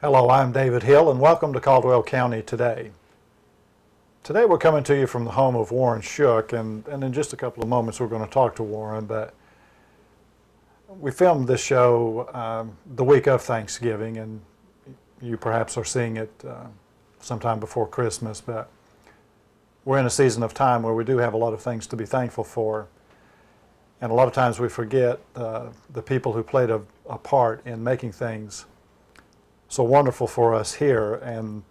Hello, I'm David Hill, and welcome to Caldwell County Today. Today we're coming to you from the home of Warren Shook, and in just a couple of moments we're going to talk to Warren, but we filmed this show the week of Thanksgiving, and you perhaps are seeing it sometime before Christmas, but we're in a season of time where we do have a lot of things to be thankful for, and a lot of times we forget the people who played a part in making things so wonderful for us here, and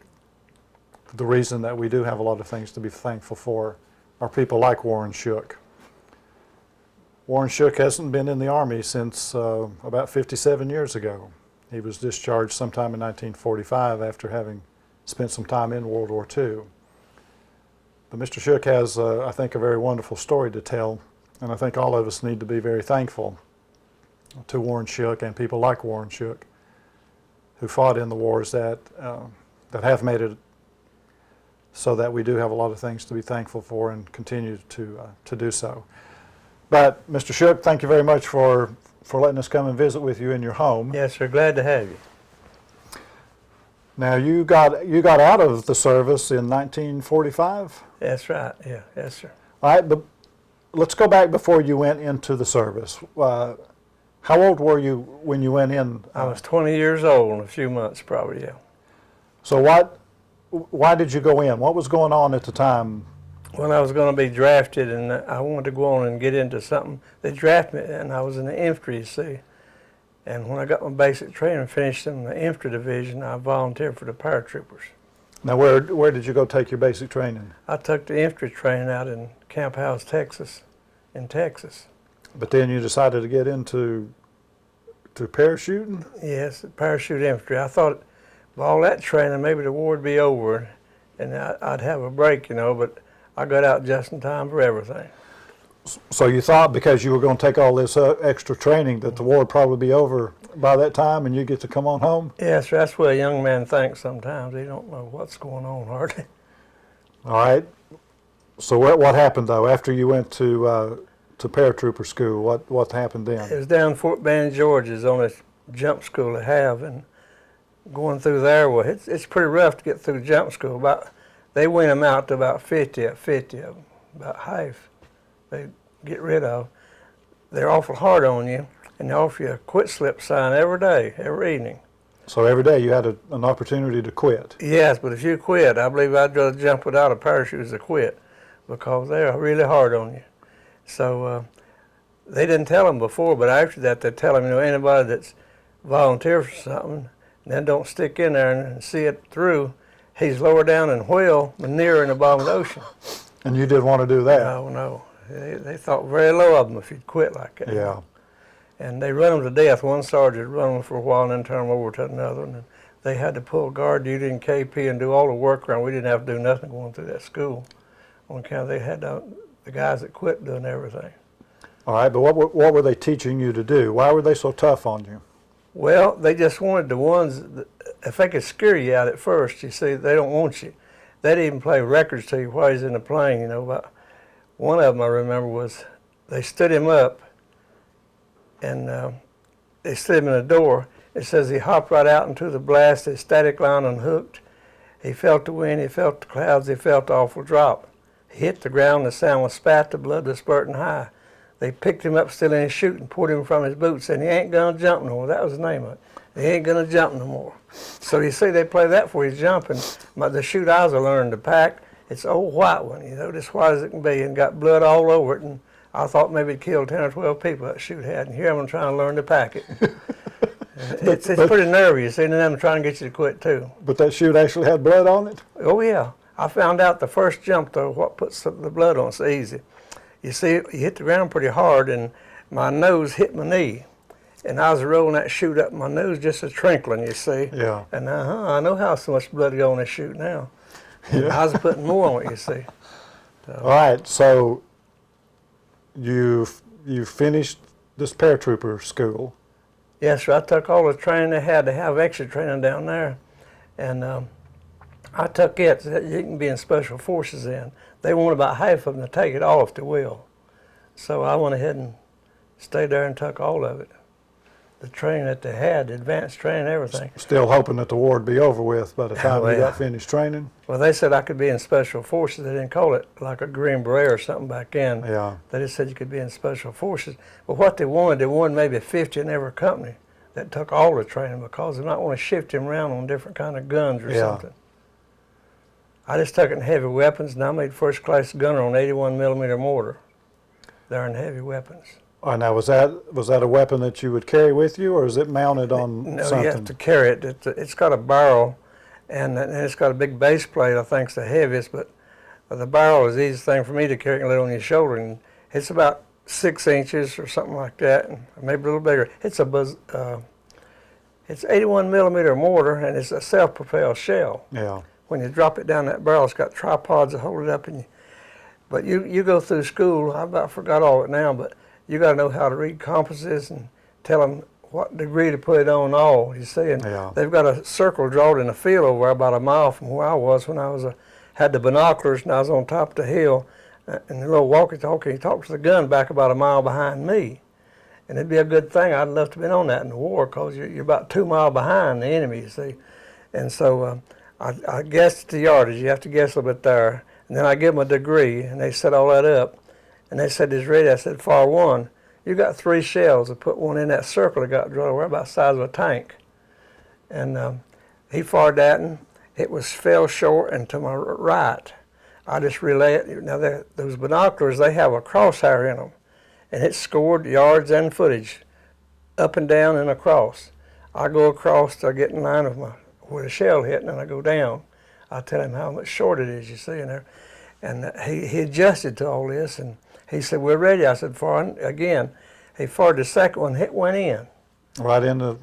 the reason that we do have a lot of things to be thankful for are people like Warren Shook. Warren Shook hasn't been in the Army since about 57 years ago. He was discharged sometime in 1945 after having spent some time in World War II. But Mr. Shook has, I think, a very wonderful story to tell, and I think all of us need to be very thankful to Warren Shook and people like Warren Shook who fought in the wars that have made it so that we do have a lot of things to be thankful for and continue to do so. But Mr. Shook, thank you very much for letting us come and visit with you in your home. Yes, sir. Glad to have you. Now you got out of the service in 1945? That's right. Yeah. Yes, sir. All right, but let's go back before you went into the service. How old were you when you went in? I was 20 years old in a few months, probably. Yeah. So why did you go in? What was going on at the time? When I was going to be drafted, and I wanted to go on and get into something, they drafted me, and I was in the infantry, you see. And when I got my basic training finished in the infantry division, I volunteered for the paratroopers. Now, where did you go take your basic training? I took the infantry training out in Camp House, Texas, But then you decided to get into parachuting? Yes, parachute infantry. I thought with all that training, maybe the war would be over and I'd have a break, you know, but I got out just in time for everything. So you thought because you were going to take all this extra training that the war would probably be over by that time and you get to come on home? Yes, that's what a young man thinks sometimes. He don't know what's going on hardly. All right. So what happened, though, after you went to paratrooper school? What happened then? It was down in Fort Benning, Georgia. It's on a jump school they have, and going through there, well, it's pretty rough to get through jump school. They went them out to about 50 of them, about half they get rid of. They're awful hard on you, and they offer you a quit slip sign every day, every evening. So every day you had an opportunity to quit? Yes, but if you quit, I believe I'd rather jump without a parachute than quit, because they're really hard on you. So they didn't tell them before, but after that they tell them, you know, anybody that's volunteered for something and then don't stick in there and see it through, he's lower down in whale and nearer in the bottom of the ocean. And you didn't want to do that? No. They thought very low of them if you'd quit like that. Yeah. And they run them to death. One sergeant run them for a while and then turn them over to another. And they had to pull guard duty and KP and do all the work around. We didn't have to do nothing going through that school. On account they had the guys that quit doing everything. All right, but what were they teaching you to do? Why were they so tough on you? Well, they just wanted the ones, if they could scare you out at first, you see, they don't want you. They'd even play records to you while he's in the plane, you know. But one of them I remember was they stood him up and they stood him in a door. It says he hopped right out into the blast, his static line unhooked. He felt the wind, he felt the clouds, he felt the awful drop. He hit the ground, the sound was spat, the blood was spurting high. They picked him up still in his chute and pulled him from his boots, and he ain't gonna jump no more. That was the name of it. He ain't gonna jump no more. So you see, they play that for his jumping. The chute I was learning to pack, it's an old white one, you know, just white as it can be, and got blood all over it, and I thought maybe it killed 10 or 12 people that chute had, and here I'm trying to learn to pack it. It's pretty nervy, you see, and then I'm trying to get you to quit too. But that chute actually had blood on it? Oh yeah. I found out the first jump, though, what puts the blood on, it's easy. You see, you hit the ground pretty hard, and my nose hit my knee. And I was rolling that chute up my nose, just a trinkling, you see. Yeah. And I know how so much blood go on this chute now. Yeah. I was putting more on it, you see. So. All right, so you finished this paratrooper school. Yes, sir. I took all the training they had to have extra training down there. And I took it. So you can be in special forces then. They want about half of them to take it all if they will. So I went ahead and stayed there and took all of it. the training that they had, the advanced training, everything. Still hoping that the war would be over with by the time you Well, got finished training? Well, they said I could be in Special Forces. They didn't call it like a Green Beret or something back then. Yeah. They just said you could be in Special Forces. But what they wanted maybe 50 in every company that took all the training, because they might want to shift him around on different kind of guns or something. I just took it in heavy weapons, and I made first class gunner on 81 millimeter mortar. They're in heavy weapons. Oh, now was that a weapon that you would carry with you, or is it mounted on No, something? you have to carry it. It's got a barrel, and it's got a big base plate. I think it's the heaviest, but the barrel is the easiest thing for me to carry and lay on your shoulder. And it's about 6 inches or something like that, and maybe a little bigger. It's it's 81 millimeter mortar, and it's a self-propelled shell. Yeah. When you drop it down that barrel, it's got tripods that hold it up, but you go through school. I about forgot all of it now, but you got to know how to read compasses and tell them what degree to put it on all, you see. And they've got a circle drawn in a field over about a mile from where I was when I was had the binoculars, and I was on top of the hill, and the little walkie-talkie, he talked to the gun back about a mile behind me. And it'd be a good thing. I'd love to have been on that in the war, because you're about 2 miles behind the enemy, you see. And so I guessed the yardage. You have to guess a little bit there. And then I give them a degree, and they set all that up. And they said, "Is ready?" I said, "Far one. You got 3 shells." I put one in that circle that got drawn over about the size of a tank. And he fired that, and it fell short and to my right. I just relay it. Now, those binoculars, they have a crosshair in them, and it scored yards and footage, up and down and across. I go across to get in line of where the shell hit, and then I go down. I tell him how much short it is, you see, in there. And he adjusted to all this, and he said, "We're ready." I said, "Fire." Again, he fired the second one, it went in. Right in the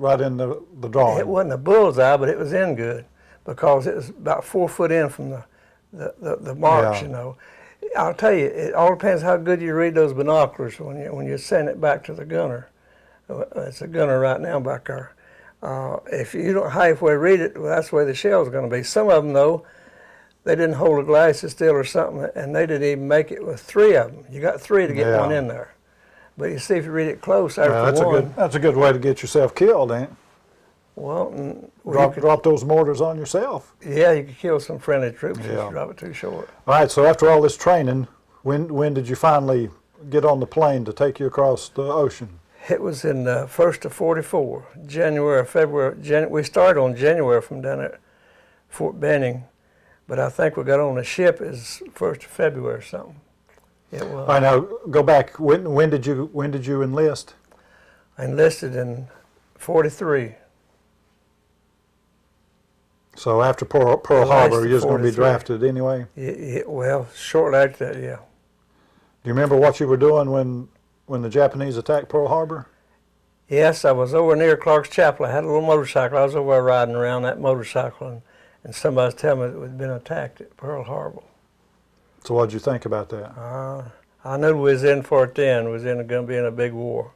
drawing. It wasn't a bullseye, but it was in good, because it was about 4 foot in from the marks, you know. I'll tell you, it all depends how good you read those binoculars when you send it back to the gunner. It's a gunner right now back there. If you don't halfway read it, well, that's where the shell's going to be. Some of them, though, they didn't hold the glasses still or something, and they didn't even make it with 3 of them. You got 3 to get one in there. But you see, if you read it close after one. That's a good way to get yourself killed, ain't it? Well, drop those mortars on yourself. Yeah, you could kill some friendly troops if you drop it too short. All right, so after all this training, when did you finally get on the plane to take you across the ocean? It was in 1st of 44, January, February. We started on January from down at Fort Benning, but I think we got on the ship is 1st of February or something. It was. All right, now go back. When did you enlist? I enlisted in 43. So after Pearl Harbor, you was going to be drafted anyway? Well, shortly after that, yeah. Do you remember what you were doing when the Japanese attacked Pearl Harbor? Yes, I was over near Clark's Chapel. I had a little motorcycle. I was over there riding around that motorcycle, and somebody was telling me that we'd been attacked at Pearl Harbor. So what did you think about that? I knew we was in for it then. We was going to be in a big war.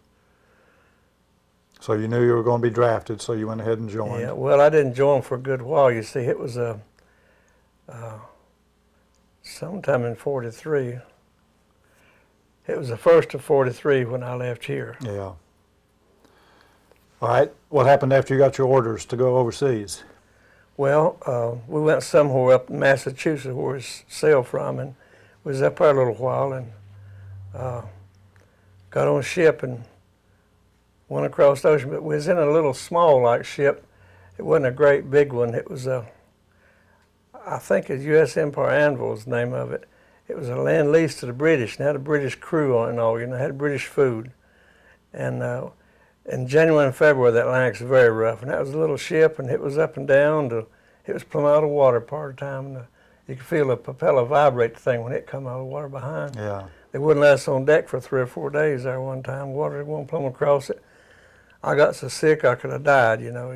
So you knew you were going to be drafted, so you went ahead and joined. Yeah, well, I didn't join for a good while. You see, it was sometime in 43. It was the 1st of 43 when I left here. Yeah. All right. What happened after you got your orders to go overseas? Well, we went somewhere up in Massachusetts where we sailed from, and was up there a little while, and got on a ship and went across the ocean. But we was in a little small ship. It wasn't a great big one. It was I think it's U.S. Empire Anvil was the name of it. It was a land lease to the British, and had a British crew on it and all, you know, had British food. And in January and February, that Atlantic's very rough, and that was a little ship, and it was up and down. It was plumb out of water part of the time, and you could feel the propeller vibrate the thing when it come out of the water behind. Yeah. They wouldn't let us on deck for 3 or 4 days there one time. Water won't plumb across it. I got so sick I could have died, you know.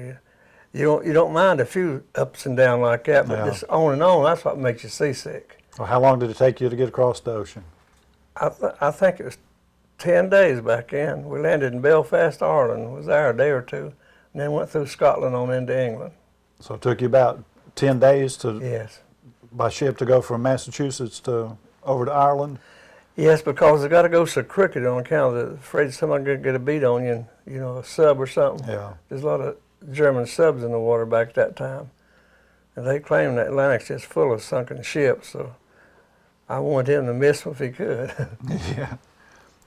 You don't mind a few ups and downs like that, but just on and on, that's what makes you seasick. Well, how long did it take you to get across the ocean? I think it was 10 days back in. We landed in Belfast, Ireland, was there a day or two, and then went through Scotland on into England. So it took you about 10 days Yes. by ship to go from Massachusetts over to Ireland? Yes, because they got to go so crooked on account of afraid somebody going to get a beat on you, and, you know, a sub or something. Yeah. There's a lot of German subs in the water back at that time. And they claim the Atlantic's just full of sunken ships, so I wanted him to miss them if he could. Yeah.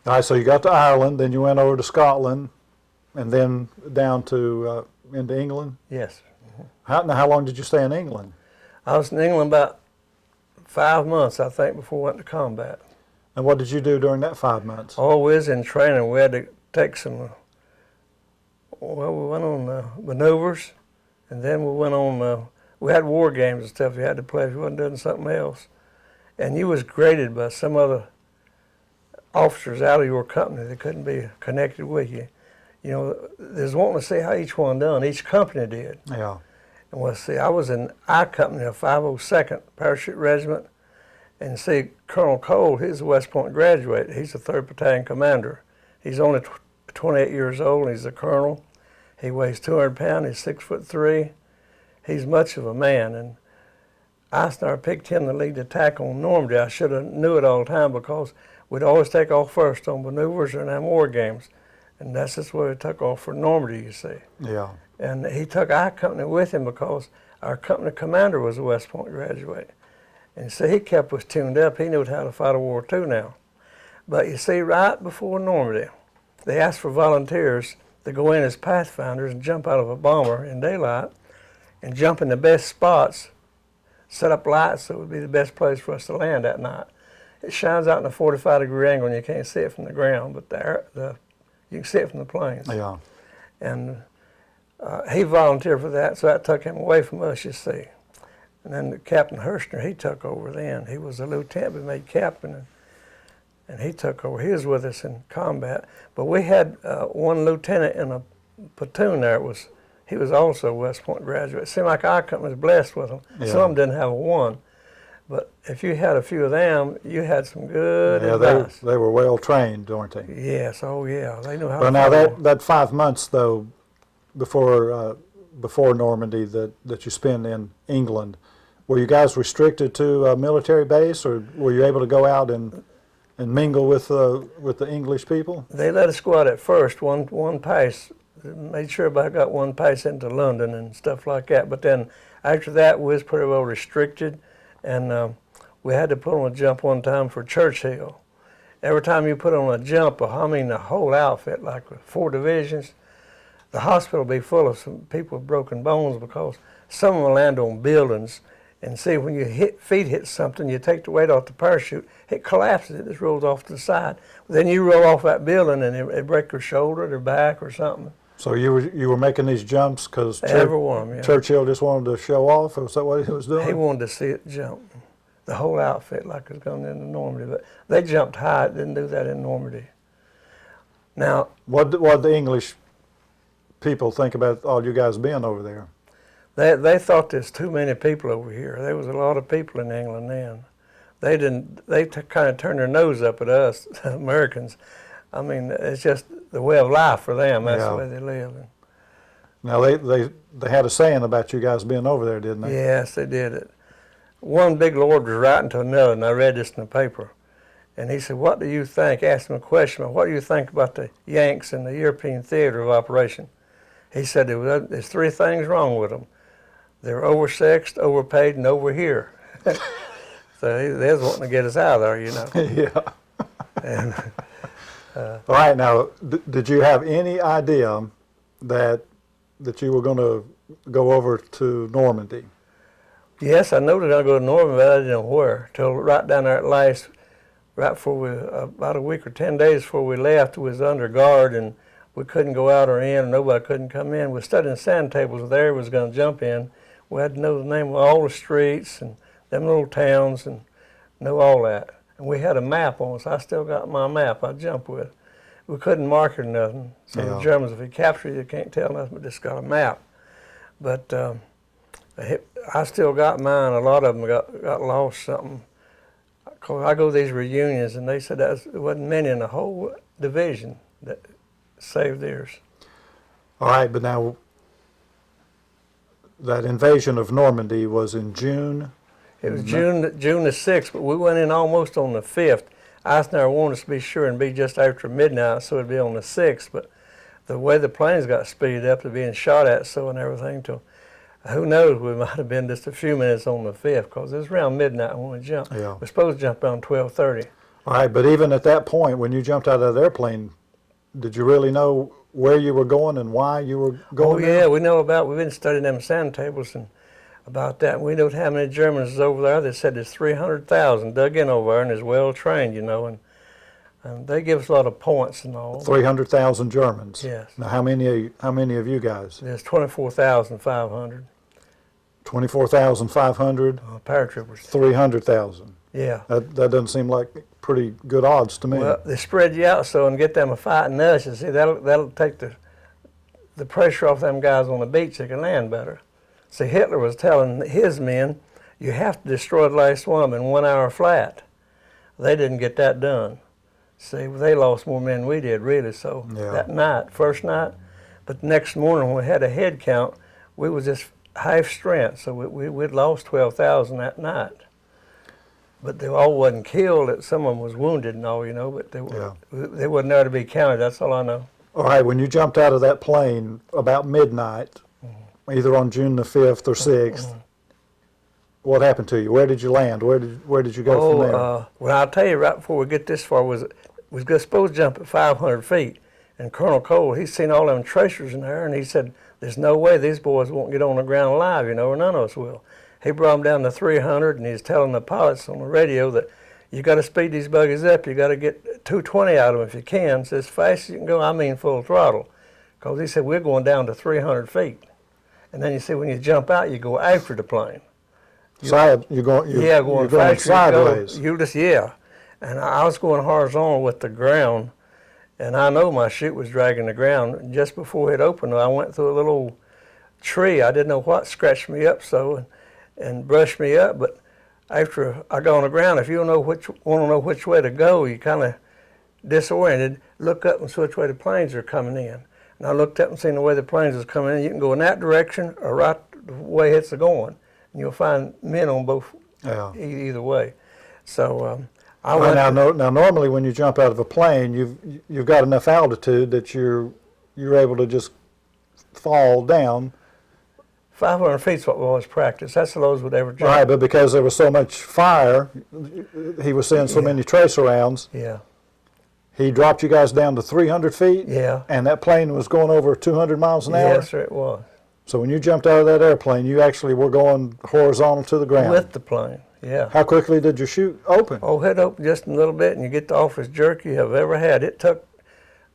All right, so you got to Ireland, then you went over to Scotland, and then down to into England? Yes. Now, how long did you stay in England? I was in England about 5 months, I think, before I went to combat. And what did you do during that 5 months? Always in training, we had to take some, well, we went on maneuvers, and then we went on, we had war games and stuff you had to play if you wasn't doing something else. And you was graded by some other officers out of your company that couldn't be connected with you. You know, there's wanting to see how each one done, each company did. Yeah. And well, see, I was in I company of 502nd Parachute Regiment, and see, Colonel Cole, he's a West Point graduate. He's a 3rd Battalion Commander. He's only 28 years old, and he's a colonel. He weighs 200 pounds, he's 6'3". He's much of a man, and Eisenhower picked him to lead the attack on Normandy. I should have knew it all the time because we'd always take off first on maneuvers and then war games. And that's just where we took off for Normandy, you see. Yeah. And he took our company with him because our company commander was a West Point graduate. And so he kept us tuned up. He knew how to fight a war too now. But you see, right before Normandy, they asked for volunteers to go in as pathfinders and jump out of a bomber in daylight and jump in the best spots, set up lights so it would be the best place for us to land that night. It shines out in a 45-degree angle and you can't see it from the ground, but you can see it from the planes. Yeah. And he volunteered for that, so that took him away from us, you see. And then Captain Hirschner, he took over then. He was a lieutenant, but made captain, and he took over. He was with us in combat. But we had one lieutenant in a platoon there. He was also a West Point graduate. It seemed like our company was blessed with them. Yeah. Some of them didn't have a one. But if you had a few of them, you had some good Yeah, advice. they were well trained, weren't they? Yes, oh yeah, they knew how Well, to now fight. that 5 months though, before Normandy that you spent in England, were you guys restricted to a military base, or were you able to go out and mingle with the English people? They let us go out at first, one pass. Made sure everybody got one pass into London and stuff like that. But then after that, we was pretty well restricted, and we had to put on a jump one time for Churchill. Every time you put on a jump, I mean the whole outfit, like 4 divisions, the hospital would be full of some people with broken bones because some of them land on buildings. And see, when your feet hit something, you take the weight off the parachute, it collapses, it just rolls off to the side. Then you roll off that building and it break your shoulder, their back, or something. So you were making these jumps because Every one of them, yeah. Churchill just wanted to show off, or was that what he was doing? He wanted to see it jump. The whole outfit, like it was going into Normandy. But they jumped high, didn't do that in Normandy. Now, What did the English people think about all you guys being over there? they thought there's too many people over here. There was a lot of people in England then. They kind of turned their nose up at us, Americans. I mean, it's just the way of life for them. That's the way they live. Now, they had a saying about you guys being over there, didn't they? Yes, they did it. One big lord was writing to another, and I read this in the paper. And he said, what do you think? Asked him a question, what do you think about the Yanks in the European theater of operation? He said, there's 3 things wrong with them. They're oversexed, overpaid, and over here. So they was wanting to get us out of there, you know. Yeah. And, all right, now, did you have any idea that you were going to go over to Normandy? yes, I know that I'll go to Normandy, but I didn't know where. Till right down there at last, right before we, about a week or 10 days before we left, we was under guard, and we couldn't go out or in, and nobody couldn't come in. We were studying sand tables there, we was going to jump in. We had to know the name of all the streets and them little towns and know all that. And we had a map on us. I still got my map I jumped with. We couldn't mark it or nothing. So the Germans, if they capture you, they can't tell nothing, but just got a map. But I still got mine. A lot of them got lost something. Cause I go to these reunions, and they said there wasn't many in the whole division that saved theirs. All right, but now that invasion of Normandy was in June. It was June the 6th, but we went in almost on the 5th. Eisenhower wanted us to be sure and be just after midnight, so it'd be on the 6th. But the way the planes got speeded up to being shot at, so and everything, till who knows, we might have been just a few minutes on the 5th, because it was around midnight when we jumped. Yeah. We're supposed to jump around 12:30. All right, but even at that point, when you jumped out of that airplane, did you really know where you were going and why you were going yeah, we've been studying them sand tables and about that. We know how many Germans is over there. They said there's 300,000 dug in over there and is well trained, and they give us a lot of points and all. 300,000 Germans. Yes. Now, how many of you guys? There's 24,500. 24,500. Paratroopers. 300,000. Yeah. That doesn't seem like pretty good odds to me. Well, they spread you out so and get them a fighting us. You see, that'll take the pressure off them guys on the beach. They can land better. See, Hitler was telling his men, you have to destroy the last one of them in 1 hour flat. They didn't get that done. See, they lost more men than we did, really. So that night, first night, but the next morning when we had a head count, we was just half strength. So we'd lost 12,000 that night. But they all wasn't killed. Some of them was wounded and all, but they wasn't there to be counted. That's all I know. All right, when you jumped out of that plane about midnight, either on June the 5th or 6th, what happened to you? Where did you land? Where did you go from there? Well, I'll tell you right before we get this far, we was supposed to jump at 500 feet. And Colonel Cole, he's seen all them tracers in there, and he said, there's no way these boys won't get on the ground alive, or none of us will. He brought them down to 300, and he's telling the pilots on the radio that you got to speed these buggies up. You got to get 220 out of them if you can. So as fast as you can go, I mean full throttle. Because he said, we're going down to 300 feet. And then you see when you jump out, you go after the plane. You're going sideways. And I was going horizontal with the ground, and I know my chute was dragging the ground. Just before it opened, I went through a little tree. I didn't know what scratched me up and brushed me up, but after I got on the ground, if you want to know which way to go, you kind of disoriented, look up and see which way the planes are coming in. And I looked up and seen the way the planes was coming in. You can go in that direction or right the way it's going, and you'll find men on both, either way. So now normally when you jump out of a plane, you've got enough altitude that you're able to just fall down. 500 feet's what we always practice. That's the lowest we'd ever jump. Right, but because there was so much fire, he was seeing so many tracer rounds. Yeah. He dropped you guys down to 300 feet. Yeah. And that plane was going over 200 miles an hour. Yes, sir, it was. So when you jumped out of that airplane, you actually were going horizontal to the ground. With the plane, yeah. How quickly did your chute open? Oh, it opened just a little bit, and you get the awfulest jerk you have ever had. It took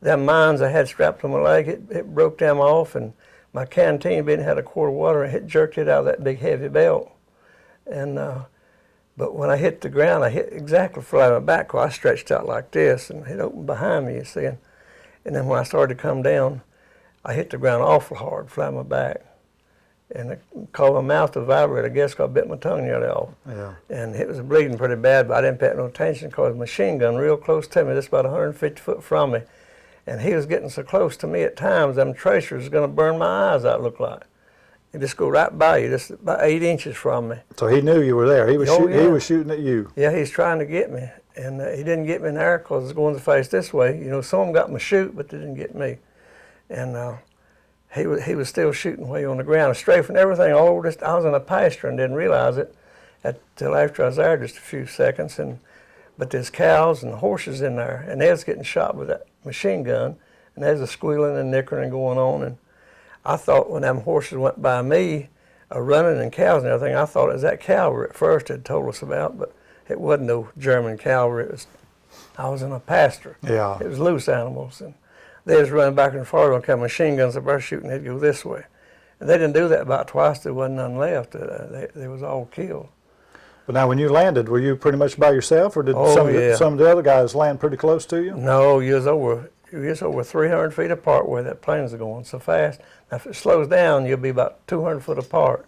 them mines I had strapped to my leg, it broke them off, and my canteen bin had a quart of water, and it jerked it out of that big heavy belt. And but when I hit the ground, I hit exactly flat on my back, I stretched out like this, and it opened behind me, you see. And then when I started to come down, I hit the ground awful hard, flat on my back. And it caused my mouth to vibrate, I guess, because I bit my tongue nearly off. Yeah. And it was bleeding pretty bad, but I didn't pay no attention because a machine gun real close to me, just about 150 foot from me. And he was getting so close to me at times, them tracers was going to burn my eyes out, looked like. He just go right by you, just about 8 inches from me. So he knew you were there. He was he was shooting at you. Yeah, he's trying to get me. And he didn't get me in the air because I was going to face this way. Some of them got my chute, but they didn't get me. And he was still shooting way on the ground, strafing everything all over this. I was in a pasture and didn't realize it until after I was there just a few seconds. But there's cows and horses in there, and they was getting shot with that machine gun, and there's a squealing and nickering going on. And I thought when them horses went by me, running and cows and everything, I thought it was that cavalry at first had told us about, but it wasn't no German cavalry. I was in a pasture. Yeah. It was loose animals, and they was running back and forth on kind of machine guns up there shooting. They'd go this way, and they didn't do that about twice. There wasn't none left. They was all killed. But now, when you landed, were you pretty much by yourself, or did some of the other guys land pretty close to you? No, you was over 300 feet apart where that plane's going so fast. Now, if it slows down, you'll be about 200 foot apart.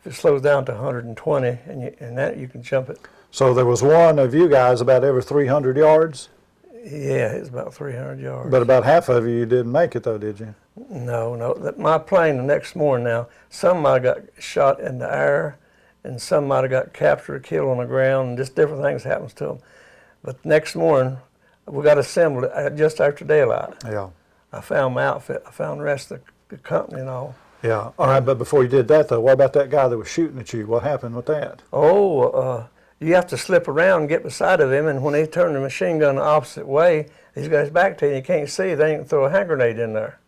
If it slows down to 120, and that you can jump it. So there was one of you guys about every 300 yards? Yeah, it's about 300 yards. But about half of you didn't make it, though, did you? No. My plane the next morning now, some might have got shot in the air, and some might have got captured or killed on the ground, and just different things happens to them. But next morning, we got assembled just after daylight. Yeah. I found my outfit. I found the rest of the company and all. Yeah. All right, but before you did that, though, what about that guy that was shooting at you? What happened with that? Oh, you have to slip around and get beside of him, and when he turned the machine gun the opposite way, he's got his back to you and you can't see. They ain't throw a hand grenade in there.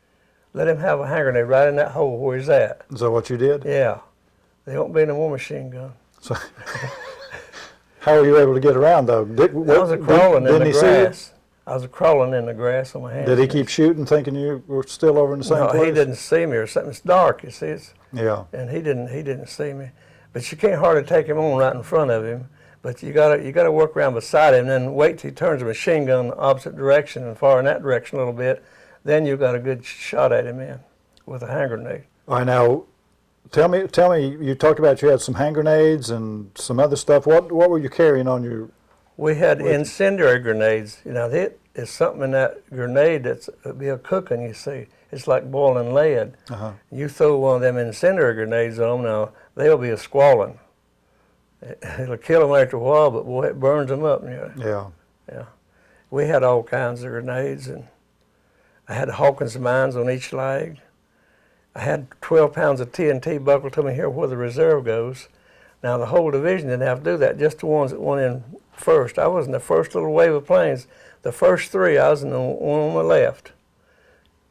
Let him have a hand grenade right in that hole where he's at. Is that what you did? Yeah. There won't be no more machine gun. So, how were you able to get around, though? I was crawling in the grass. I was crawling in the grass on my hands. Did he keep shooting, thinking you were still over in the same place? No, he didn't see me or something. It's dark, you see. Yeah. And he didn't see me. But you can't hardly take him on right in front of him. But you gotta work around beside him, and then wait till he turns the machine gun in the opposite direction and far in that direction a little bit. Then you got a good shot at him in with a hand grenade. All right, now tell me. You talked about you had some hand grenades and some other stuff. What were you carrying on your? We had incendiary grenades. You know, there is something in that grenade that's be a cooking. You see, it's like boiling lead. Uh-huh. You throw one of them incendiary grenades on them, now they'll be a squalling. It'll kill them after a while, but boy, it burns them up. You know. Yeah. Yeah. We had all kinds of grenades, and I had Hawkins mines on each leg. I had 12 pounds of TNT buckled to me here where the reserve goes. Now, the whole division didn't have to do that, just the ones that went in first. I was in the first little wave of planes. The first three, I was in the one on the left.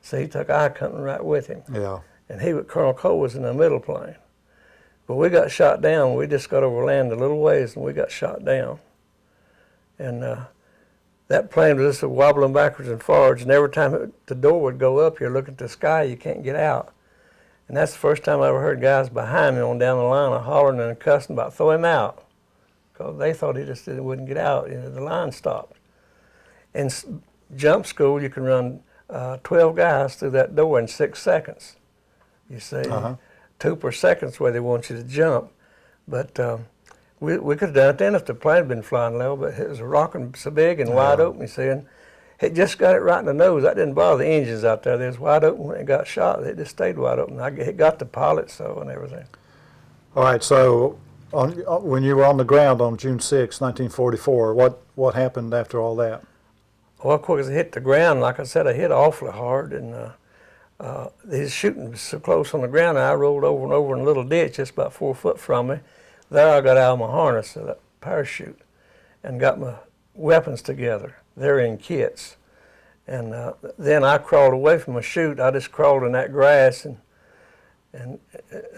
So he took eye hunting right with him. Yeah. And Colonel Cole was in the middle plane. But we got shot down. We just got over land a little ways, and we got shot down. And that plane was just wobbling backwards and forwards, and every time the door would go up, you're looking at the sky, you can't get out. And that's the first time I ever heard guys behind me on down the line hollering and cussing about throw him out, because they thought he just wouldn't get out. You know, the line stopped. In jump school, you can run 12 guys through that door in 6 seconds. You see, 2 per second is where they want you to jump. But we could have done it then if the plane had been flying level, but it was rocking so big and wide open, you see, and it just got it right in the nose. That didn't bother the engines out there. They was wide open when it got shot. It just stayed wide open. It got the pilot so and everything. All right, so when you were on the ground on June 6, 1944, what happened after all that? Well, of course, I hit the ground. Like I said, I hit awfully hard, and they was shooting so close on the ground, and I rolled over and over in a little ditch just about 4 foot from me. There I got out of my harness, that parachute, and got my weapons together. They're in kits. And then I crawled away from my chute. I just crawled in that grass, and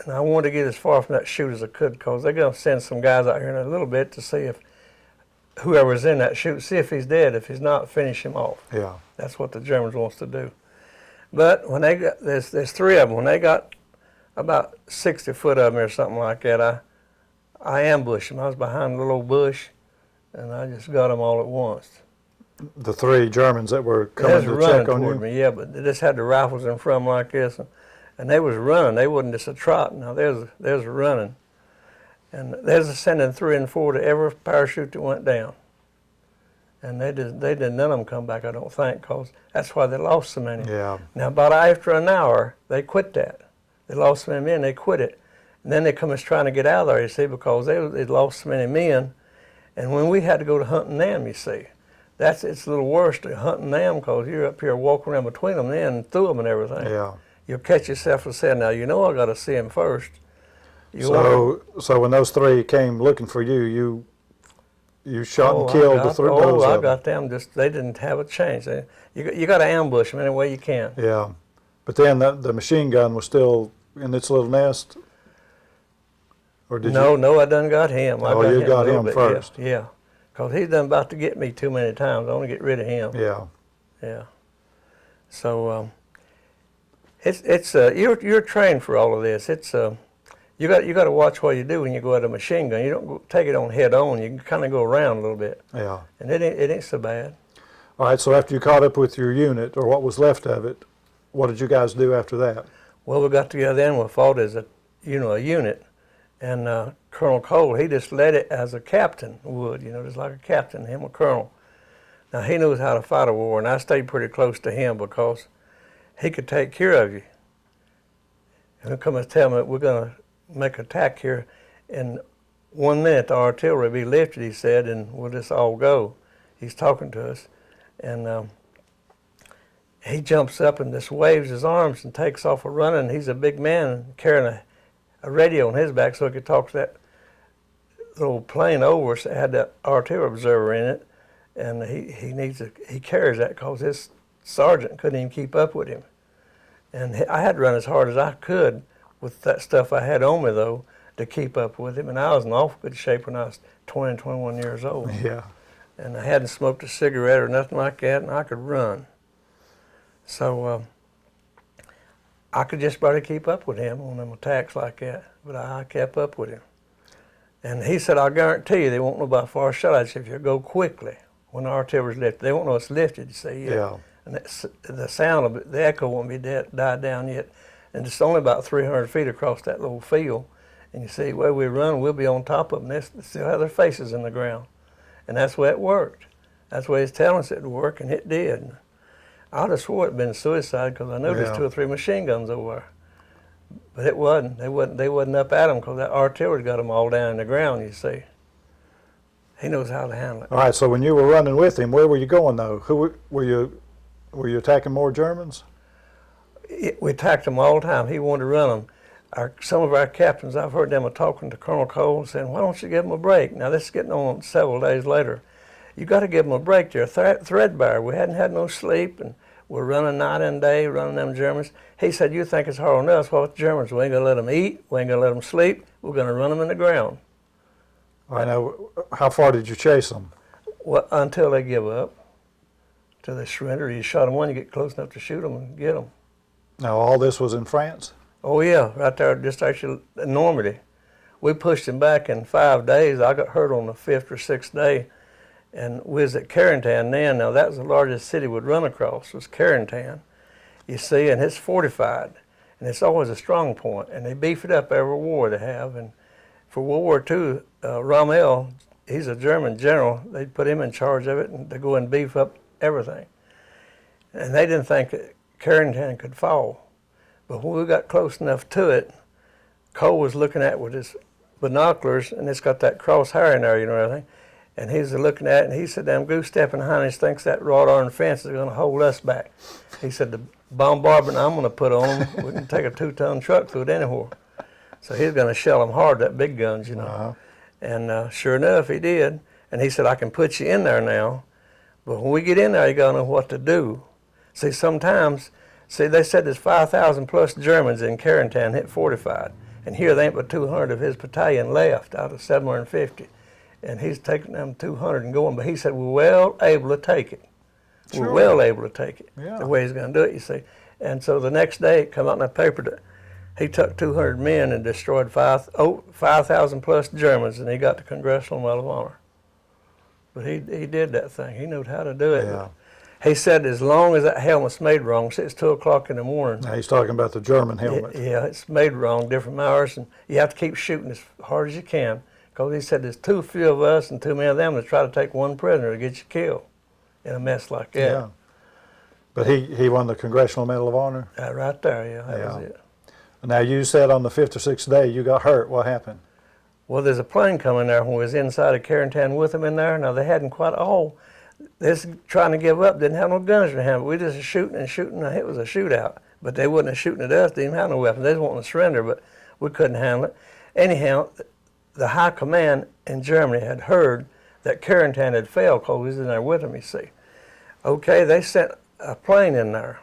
I wanted to get as far from that chute as I could, because they're going to send some guys out here in a little bit to see if whoever's in that chute, see if he's dead. If he's not, finish him off. Yeah. That's what the Germans wants to do. But when they got, there's 3 of them, when they got about 60 foot of me or something like that, I ambushed them. I was behind a little old bush, and I just got them all at once. The 3 Germans that were coming to check on you? Me, yeah, but they just had the rifles in front of them like this, and they was running. They wasn't just a trot. Now there's running, and there's a sending 3 and 4 to every parachute that went down. And they did none of them come back, I don't think, because that's why they lost so many. Yeah. Now about after an hour, they quit that. They lost so many men, they quit it. And then they come as trying to get out of there, you see, because they'd lost so many men. And when we had to go to hunting them, you see, it's a little worse to hunting them, because you're up here walking around between them then and through them and everything. Yeah. You'll catch yourself and say, now, you know I got to see him first. So when those 3 came looking for you, you shot and killed the 3 of them? I got them. They didn't have a chance. You got to ambush them any way you can. Yeah. But then the machine gun was still in its little nest? Or did no, I done got him. You got him first? Yeah. Because he's done about to get me too many times. I want to get rid of him. Yeah. Yeah. So you're trained for all of this. You got to watch what you do when you go at a machine gun. You don't take it on head on. You can kind of go around a little bit. Yeah. And it ain't so bad. All right. So after you caught up with your unit, or what was left of it, what did you guys do after that? Well, we got together and we fought as a unit. And Colonel Cole, he just led it as a captain would, just like a captain, him a colonel. Now, he knows how to fight a war, and I stayed pretty close to him because he could take care of you. And he'll come and tell me, we're going to make an attack here. In 1 minute, the artillery will be lifted, he said, and we'll just all go. He's talking to us, and he jumps up and just waves his arms and takes off a running. He's a big man carrying a radio on his back so he could talk to that little plane over us that had that artillery observer in it. And he carries that because his sergeant couldn't even keep up with him. And I had to run as hard as I could with that stuff I had on me, though, to keep up with him. And I was in awful good shape when I was 20 and 21 years old. Yeah. And I hadn't smoked a cigarette or nothing like that, and I could run. So I could just barely keep up with him on them attacks like that, but I kept up with him. And he said, "I'll guarantee you they won't know by far shot." I said, "If you go quickly, when the artillery's lifted, they won't know it's lifted, you see." Yeah. And the sound of it, the echo won't be died down yet. And it's only about 300 feet across that little field. And you see, where we run, we'll be on top of them. They still have their faces in the ground. And that's the way it worked. That's the way he's telling us it would work, and it did. I would have swore it'd been suicide because I know there's 2 or 3 machine guns over there. But it wasn't. They wasn't up at them because that artillery got them all down in the ground, you see. He knows how to handle it. All right, so when you were running with him, where were you going, though? Were you attacking more Germans? We attacked them all the time. He wanted to run them. Some of our captains, I've heard them talking to Colonel Cole, saying, "Why don't you give them a break?" Now, this is getting on several days later. You got to give them a break. They're threadbare. We hadn't had no sleep, and we're running night and day, running them Germans. He said, "You think it's hard on us? Well, with the Germans, we ain't going to let them eat. We ain't going to let them sleep. We're going to run them in the ground." I know. How far did you chase them? Well, until they give up, till they surrender. You shot them one, you get close enough to shoot them and get them. Now, all this was in France? Oh, yeah, right there, just actually in Normandy. We pushed him back in 5 days. I got hurt on the 5th or 6th day, and we was at Carentan then. Now, that was the largest city we'd run across, was Carentan. You see, and it's fortified, and it's always a strong point, and they beef it up every war they have. And for World War II, Rommel, he's a German general. They put him in charge of it, and they go and beef up everything. And they didn't think that Carentan could fall. But when we got close enough to it, Cole was looking at it with his binoculars, and it's got that crosshair in there, you know, everything. And he's looking at it, and he said, "Damn goose stepping behind us thinks that wrought iron fence is going to hold us back." He said, "The bombardment I'm going to put on them, we can take a 2-ton truck through it anywhere." So he's going to shell them hard, that big guns, you know. Uh-huh. And sure enough, he did. And he said, "I can put you in there now, but when we get in there, you got to know what to do." See, sometimes, they said there's 5,000 plus Germans in Carentan hit fortified. And here they ain't but 200 of his battalion left out of 750. And he's taking them 200 and going. But he said, "We're well able to take it." Sure. We're well able to take it. Yeah. The way he's going to do it, you see. And so the next day, it come out in the paper that he took 200 men and destroyed 5,000 plus Germans, and he got the Congressional Medal of Honor. But he did that thing. He knew how to do it. Yeah. He said as long as that helmet's made wrong, see, it's 2 o'clock in the morning. Now, he's talking about the German helmet. Yeah, it's made wrong, different hours, and you have to keep shooting as hard as you can. Because he said there's too few of us and too many of them to try to take one prisoner to get you killed in a mess like that. Yeah. But he won the Congressional Medal of Honor? That right there, yeah, that was it. Now, you said on the 5th or 6th day you got hurt. What happened? Well, there's a plane coming there when we was inside of Carentan with them in there. Now, they hadn't quite all. They was trying to give up, didn't have no guns in their hand. We just shooting and shooting. It was a shootout. But they wasn't shooting at us. They didn't have no weapons. They was wanting to surrender, but we couldn't handle it. Anyhow, the high command in Germany had heard that Carentan had failed because we was in there with them, you see. Okay, they sent a plane in there.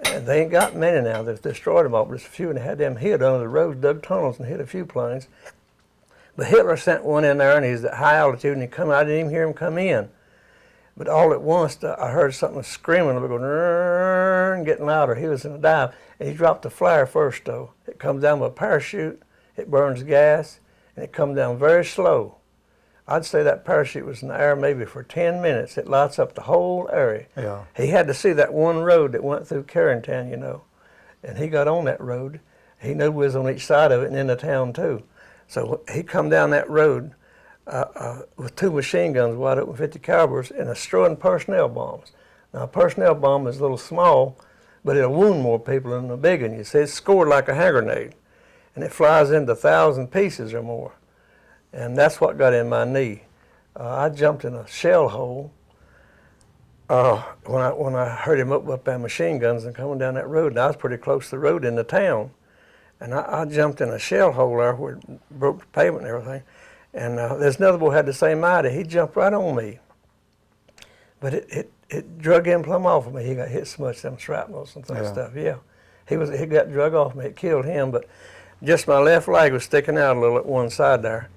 And they ain't got many now. They've destroyed them all, but there's a few, and they had them hid under the roads, dug tunnels, and hit a few planes. But Hitler sent one in there, and he's at high altitude, and he come out. I didn't even hear him come in. But all at once, I heard something screaming, going, getting louder. He was in a dive, and he dropped the flare first, though. It comes down with a parachute, it burns gas, and it comes down very slow. I'd say that parachute was in the air maybe for 10 minutes. It lights up the whole area. Yeah. He had to see that one road that went through Carentan, you know, and he got on that road. He knew we was on each side of it and in the town, too. So he come down that road with 2 machine guns wide open 50 calibers and destroying personnel bombs. Now, a personnel bomb is a little small, but it'll wound more people than a big one. You see, it's scored like a hand grenade, and it flies into 1,000 pieces or more. And that's what got in my knee. I jumped in a shell hole when I heard him up by machine guns and coming down that road. And I was pretty close to the road in the town. And I jumped in a shell hole there where it broke the pavement and everything. And there's another boy had the same idea. He jumped right on me. But it drug him plumb off of me. He got hit so much, them shrapnels and stuff. Yeah. He got drug off me. It killed him, but just my left leg was sticking out a little at one side there.